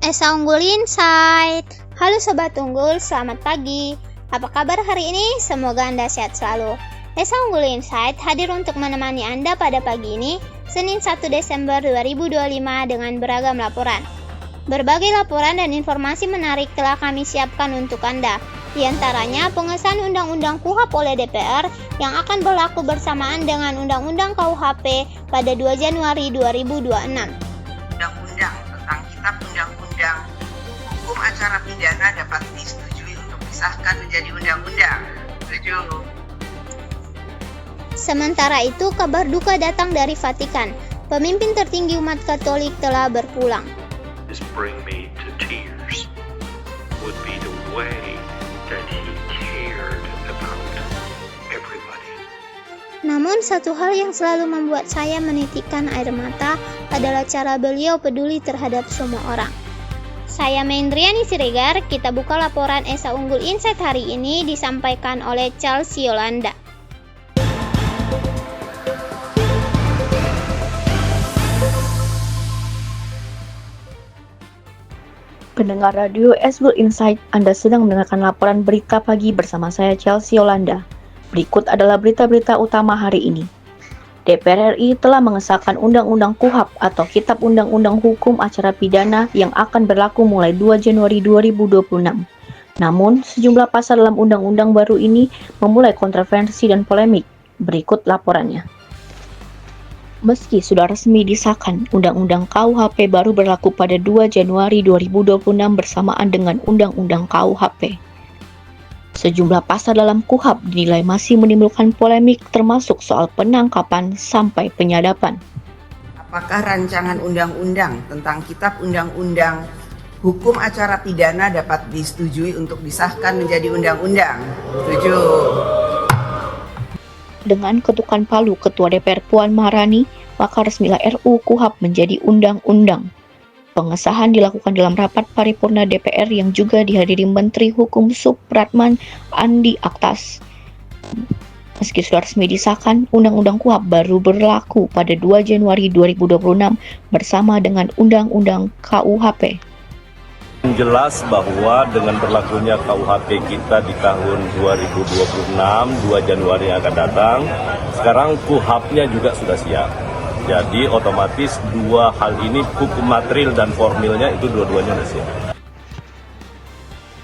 Esa Unggul Insight. Halo Sobat Unggul, selamat pagi. Apa kabar hari ini? Semoga Anda sehat selalu. Esa Unggul Insight hadir untuk menemani Anda pada pagi ini, Senin 1 Desember 2025 dengan beragam laporan. Berbagai laporan dan informasi menarik telah kami siapkan untuk Anda. Di antaranya pengesahan Undang-Undang KUHP oleh DPR yang akan berlaku bersamaan dengan Undang-Undang KUHP pada 2 Januari 2026. Undang-undang tentang Kitab Undang-Undang Hukum Acara Pidana dapat disetujui untuk disahkan menjadi undang-undang. Setuju. Sementara itu, kabar duka datang dari Vatikan. Pemimpin tertinggi umat Katolik telah berpulang. This bring me to tears would be the way that he cared about everybody. Namun satu hal yang selalu membuat saya menitikkan air mata adalah cara beliau peduli terhadap semua orang. Saya Mendriani Siregar, kita buka laporan Esa Unggul Insight hari ini disampaikan oleh Charles Yolanda. Pendengar radio Esa Unggul Insight, Anda sedang mendengarkan laporan berita pagi bersama saya Chelsea Yolanda. Berikut adalah berita-berita utama hari ini. DPR RI telah mengesahkan Undang-Undang KUHP atau Kitab Undang-Undang Hukum Acara Pidana yang akan berlaku mulai 2 Januari 2026. Namun, sejumlah pasal dalam undang-undang baru ini memulai kontroversi dan polemik. Berikut laporannya. Meski sudah resmi disahkan, Undang-Undang KUHP baru berlaku pada 2 Januari 2026 bersamaan dengan Undang-Undang KUHP. Sejumlah pasal dalam KUHP dinilai masih menimbulkan polemik termasuk soal penangkapan sampai penyadapan. Apakah rancangan undang-undang tentang Kitab Undang-Undang Hukum Acara Pidana dapat disetujui untuk disahkan menjadi undang-undang? Setuju. Dengan ketukan palu Ketua DPR Puan Maharani, maka resmilah RUU KUHP menjadi undang-undang. Pengesahan dilakukan dalam rapat paripurna DPR yang juga dihadiri Menteri Hukum Supratman Andi Aktas. Meski sudah resmi disahkan, Undang-Undang KUHP baru berlaku pada 2 Januari 2026 bersama dengan Undang-Undang KUHP. Jelas bahwa dengan berlakunya KUHP kita di tahun 2026, 2 Januari yang akan datang, sekarang KUHP-nya juga sudah siap. Jadi otomatis dua hal ini, hukum material dan formilnya itu dua-duanya sudah siap.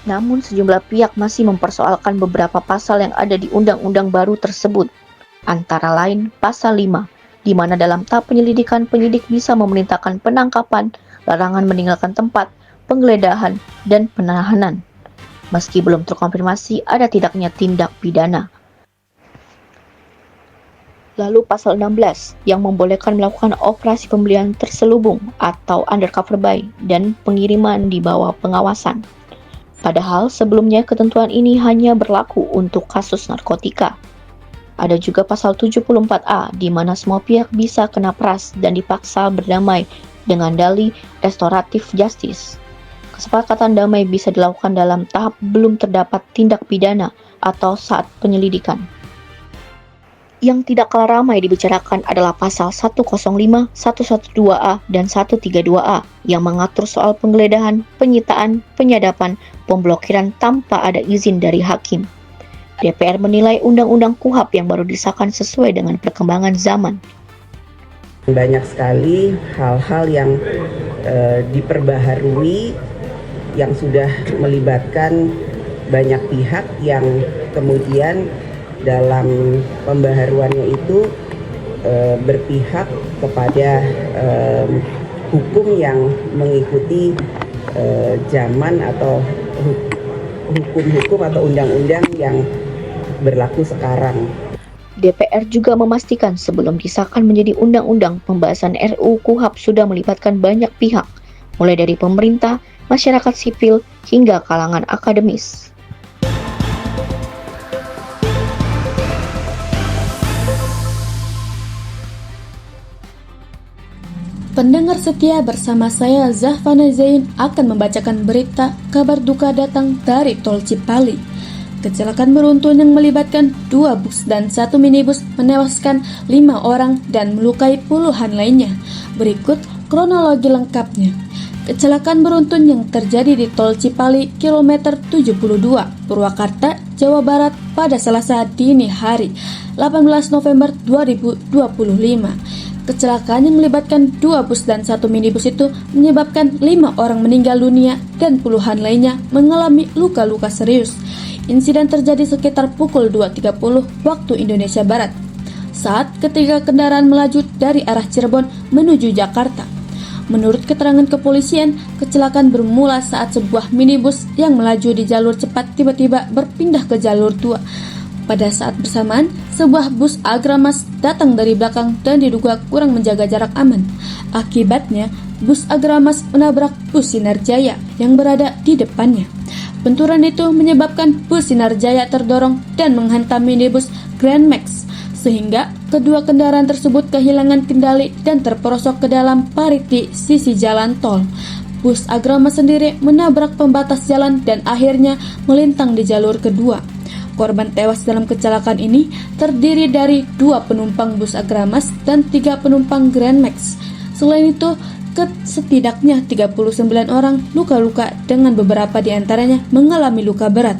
Namun sejumlah pihak masih mempersoalkan beberapa pasal yang ada di undang-undang baru tersebut. Antara lain pasal 5, di mana dalam tahap penyelidikan penyidik bisa memerintahkan penangkapan, larangan meninggalkan tempat, penggeledahan, dan penahanan. Meski belum terkonfirmasi ada tidaknya tindak pidana. Lalu pasal 16 yang membolehkan melakukan operasi pembelian terselubung atau undercover buy dan pengiriman di bawah pengawasan. Padahal sebelumnya ketentuan ini hanya berlaku untuk kasus narkotika. Ada juga pasal 74A di mana semua pihak bisa kena peras dan dipaksa berdamai dengan dalih restoratif justice. Kesepakatan damai bisa dilakukan dalam tahap belum terdapat tindak pidana atau saat penyelidikan. Yang tidak kalah ramai dibicarakan adalah pasal 105, 112A, dan 132A yang mengatur soal penggeledahan, penyitaan, penyadapan, pemblokiran tanpa ada izin dari hakim. DPR menilai Undang-Undang KUHP yang baru disahkan sesuai dengan perkembangan zaman. Banyak sekali hal-hal yang diperbaharui yang sudah melibatkan banyak pihak yang kemudian dalam pembaharuannya itu berpihak kepada hukum yang mengikuti zaman atau hukum-hukum atau undang-undang yang berlaku sekarang. DPR juga memastikan sebelum disahkan menjadi undang-undang, pembahasan RUU KUHP sudah melibatkan banyak pihak, mulai dari pemerintah, masyarakat sipil, hingga kalangan akademis. Pendengar setia, bersama saya Zahfana Zain akan membacakan berita kabar duka datang dari Tol Cipali. Kecelakaan beruntun yang melibatkan 2 bus dan 1 minibus menewaskan 5 orang dan melukai puluhan lainnya. Berikut kronologi lengkapnya. Kecelakaan beruntun yang terjadi di Tol Cipali kilometer 72 Purwakarta, Jawa Barat pada Selasa dini hari 18 November 2025. Kecelakaan yang melibatkan 2 bus dan 1 minibus itu menyebabkan 5 orang meninggal dunia dan puluhan lainnya mengalami luka-luka serius. Insiden terjadi sekitar pukul 2.30 waktu Indonesia Barat saat ketiga kendaraan melaju dari arah Cirebon menuju Jakarta. Menurut keterangan kepolisian, kecelakaan bermula saat sebuah minibus yang melaju di jalur cepat tiba-tiba berpindah ke jalur 2. Pada saat bersamaan, sebuah bus Agramas datang dari belakang dan diduga kurang menjaga jarak aman. Akibatnya, bus Agramas menabrak bus Sinar Jaya yang berada di depannya. Benturan itu menyebabkan bus Sinar Jaya terdorong dan menghantam minibus Grand Max, sehingga kedua kendaraan tersebut kehilangan kendali dan terperosok ke dalam parit di sisi jalan tol. Bus Agramas sendiri menabrak pembatas jalan dan akhirnya melintang di jalur kedua. Korban tewas dalam kecelakaan ini terdiri dari 2 penumpang bus Agramas dan 3 penumpang Grand Max. Selain itu, setidaknya 39 orang luka-luka dengan beberapa di antaranya mengalami luka berat.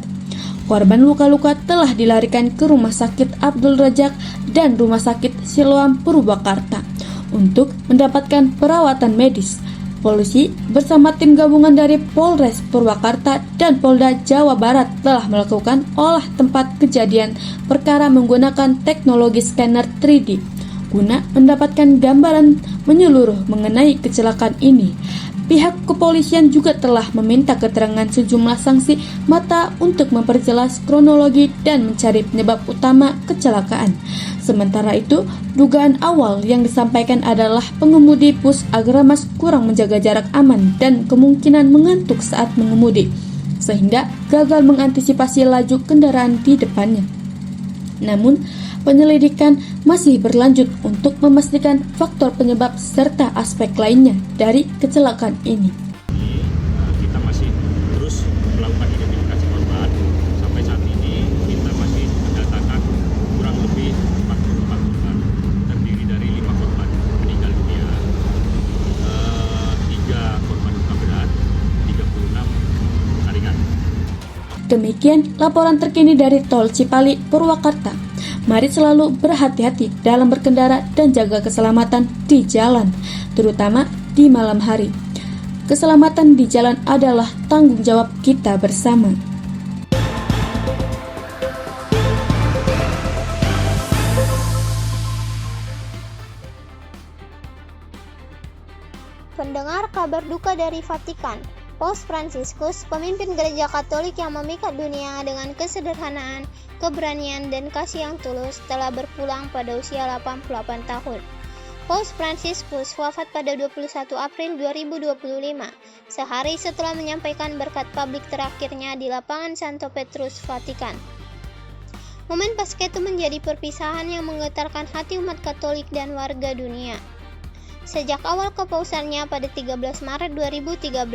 Korban luka-luka telah dilarikan ke Rumah Sakit Abdul Razak dan Rumah Sakit Siloam Purwakarta untuk mendapatkan perawatan medis. Polisi bersama tim gabungan dari Polres Purwakarta dan Polda Jawa Barat telah melakukan olah tempat kejadian perkara menggunakan teknologi scanner 3D guna mendapatkan gambaran menyeluruh mengenai kecelakaan ini. Pihak kepolisian juga telah meminta keterangan sejumlah saksi mata untuk memperjelas kronologi dan mencari penyebab utama kecelakaan. Sementara itu, dugaan awal yang disampaikan adalah pengemudi bus Agramas kurang menjaga jarak aman dan kemungkinan mengantuk saat mengemudi, sehingga gagal mengantisipasi laju kendaraan di depannya. Namun, penyelidikan masih berlanjut untuk memastikan faktor penyebab serta aspek lainnya dari kecelakaan ini. Kita masih terus melakukan identifikasi korban. Sampai saat ini kita masih mendatakan kurang lebih 44 korban, terdiri dari 5 korban meninggal dunia, 3 korban luka berat, 36 luka ringan. Demikian laporan terkini dari Tol Cipali, Purwakarta. Mari selalu berhati-hati dalam berkendara dan jaga keselamatan di jalan, terutama di malam hari. Keselamatan di jalan adalah tanggung jawab kita bersama. Pendengar kabar duka dari Vatikan, Paus Fransiskus, pemimpin gereja Katolik yang memikat dunia dengan kesederhanaan, keberanian, dan kasih yang tulus, telah berpulang pada usia 88 tahun. Paus Fransiskus wafat pada 21 April 2025, sehari setelah menyampaikan berkat publik terakhirnya di lapangan Santo Petrus, Vatikan. Momen Paskah itu menjadi perpisahan yang menggetarkan hati umat Katolik dan warga dunia. Sejak awal kepausannya pada 13 Maret 2013,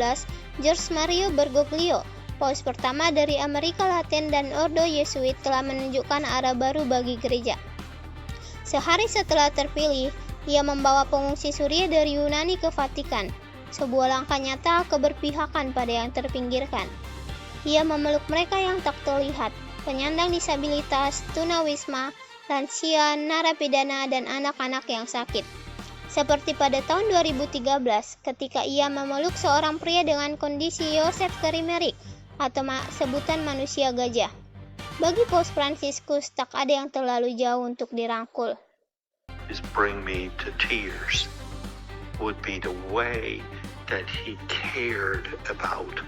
George Mario Bergoglio, paus pertama dari Amerika Latin dan Ordo Yesuit, telah menunjukkan arah baru bagi gereja. Sehari setelah terpilih, ia membawa pengungsi Suriah dari Yunani ke Vatikan, sebuah langkah nyata keberpihakan pada yang terpinggirkan. Ia memeluk mereka yang tak terlihat, penyandang disabilitas, tunawisma, lansia, narapidana, dan anak-anak yang sakit. Seperti pada tahun 2013 ketika ia memeluk seorang pria dengan kondisi Joseph Karimerik atau sebutan manusia gajah. Bagi Paus Fransiskus tak ada yang terlalu jauh untuk dirangkul. Bring me to tears would be the way that he cared about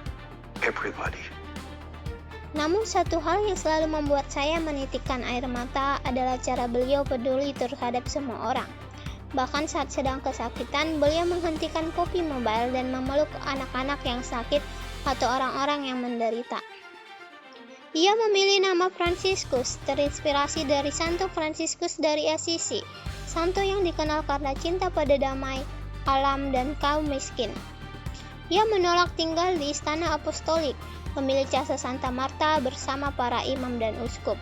everybody. Namun satu hal yang selalu membuat saya menitikkan air mata adalah cara beliau peduli terhadap semua orang. Bahkan saat sedang kesakitan, beliau menghentikan kopi mobile dan memeluk anak-anak yang sakit atau orang-orang yang menderita. Ia memilih nama Fransiskus terinspirasi dari Santo Fransiskus dari Assisi, santo yang dikenal karena cinta pada damai, alam, dan kaum miskin. Ia menolak tinggal di istana apostolik, memilih casa Santa Marta bersama para imam dan uskup.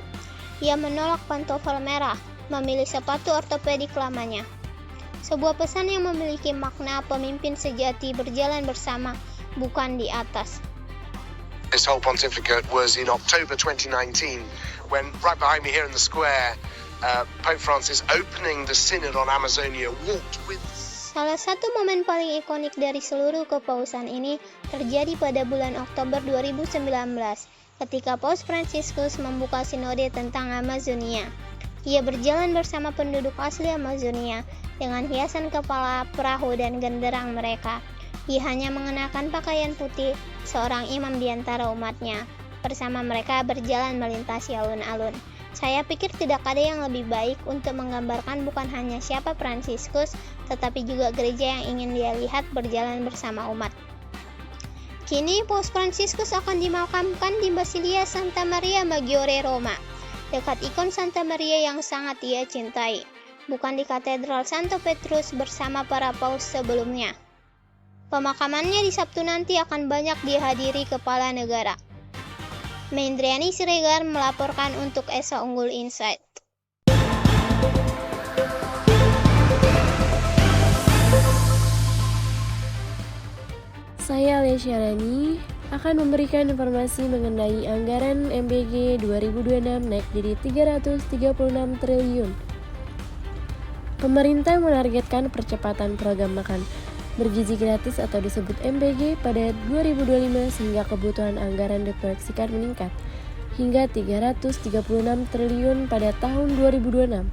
Ia menolak pantofel merah, memilih sepatu ortopedik lamanya. Sebuah pesan yang memiliki makna pemimpin sejati berjalan bersama, bukan di atas. This whole pontificate was in October 2019 when right behind me here in the square, Pope Francis opening the Synod on Amazonia walked with. Salah satu momen paling ikonik dari seluruh kepausan ini terjadi pada bulan Oktober 2019 ketika Paus Fransiskus membuka sinode tentang Amazonia. Ia berjalan bersama penduduk asli Amazonia dengan hiasan kepala, perahu, dan genderang mereka. Ia hanya mengenakan pakaian putih, seorang imam di antara umatnya. Bersama mereka berjalan melintasi alun-alun. Saya pikir tidak ada yang lebih baik untuk menggambarkan bukan hanya siapa Fransiskus, tetapi juga gereja yang ingin dia lihat berjalan bersama umat. Kini Paus Fransiskus akan dimakamkan di Basilia Santa Maria Maggiore, Roma, dekat ikon Santa Maria yang sangat ia cintai, bukan di Katedral Santo Petrus bersama para paus sebelumnya. Pemakamannya di Sabtu nanti akan banyak dihadiri kepala negara. Mendriani Siregar melaporkan untuk Esa Unggul Insight. Saya Lesya Rani akan memberikan informasi mengenai anggaran MBG 2026 naik jadi 336 triliun. Pemerintah menargetkan percepatan program makan bergizi gratis atau disebut MBG pada 2025 sehingga kebutuhan anggaran diproyeksikan meningkat hingga 336 triliun pada tahun 2026.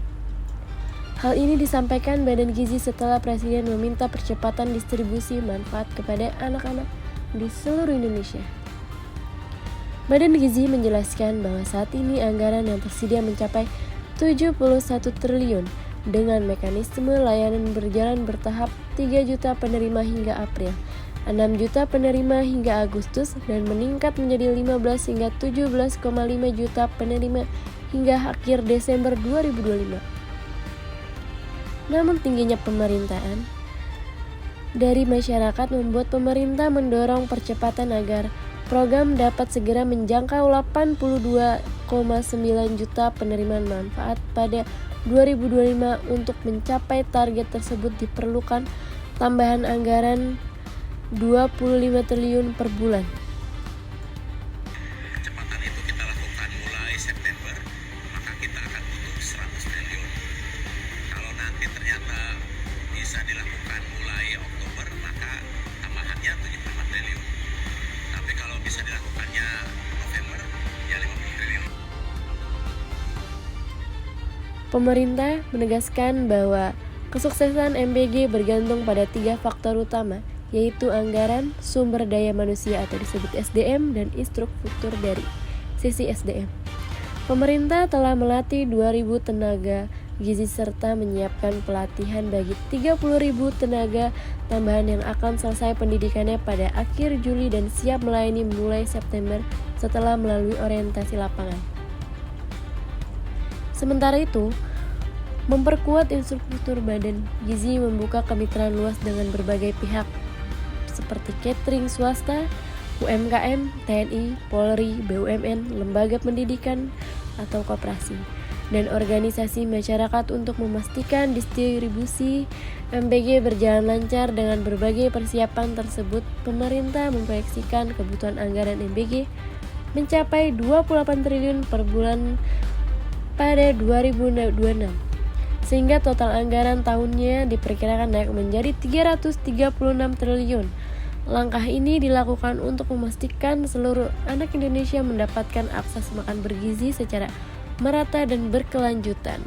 Hal ini disampaikan Badan Gizi setelah Presiden meminta percepatan distribusi manfaat kepada anak-anak di seluruh Indonesia. Badan Gizi menjelaskan bahwa saat ini anggaran yang tersedia mencapai 71 triliun dengan mekanisme layanan berjalan bertahap 3 juta penerima hingga April, 6 juta penerima hingga Agustus, dan meningkat menjadi 15 hingga 17,5 juta penerima hingga akhir Desember 2025. Namun tingginya pemerintahan dari masyarakat membuat pemerintah mendorong percepatan agar program dapat segera menjangkau 82,9 juta penerimaan manfaat pada 2025. Untuk mencapai target tersebut diperlukan tambahan anggaran 25 triliun per bulan. Percepatan itu kita lakukan mulai September, maka kita akan butuh 100 triliun. Kalau nanti ternyata bisa dilakukan mulai Oktober, maka tambahannya 75 triliun. Tapi kalau bisa dilakukannya November, ya 50 triliun. Pemerintah menegaskan bahwa kesuksesan MBG bergantung pada 3 faktor utama, yaitu anggaran, sumber daya manusia atau disebut SDM, dan infrastruktur dari sisi SDM. Pemerintah telah melatih 2.000 tenaga gizi serta menyiapkan pelatihan bagi 30.000 tenaga tambahan yang akan selesai pendidikannya pada akhir Juli dan siap melayani mulai September setelah melalui orientasi lapangan. Sementara itu, memperkuat infrastruktur Badan Gizi membuka kemitraan luas dengan berbagai pihak seperti catering swasta, UMKM, TNI, Polri, BUMN, lembaga pendidikan atau koperasi, dan organisasi masyarakat untuk memastikan distribusi MBG berjalan lancar. Dengan berbagai persiapan tersebut, pemerintah memproyeksikan kebutuhan anggaran MBG mencapai 28 triliun per bulan pada 2026, sehingga total anggaran tahunnya diperkirakan naik menjadi 336 triliun. Langkah ini dilakukan untuk memastikan seluruh anak Indonesia mendapatkan akses makan bergizi secara merata dan berkelanjutan.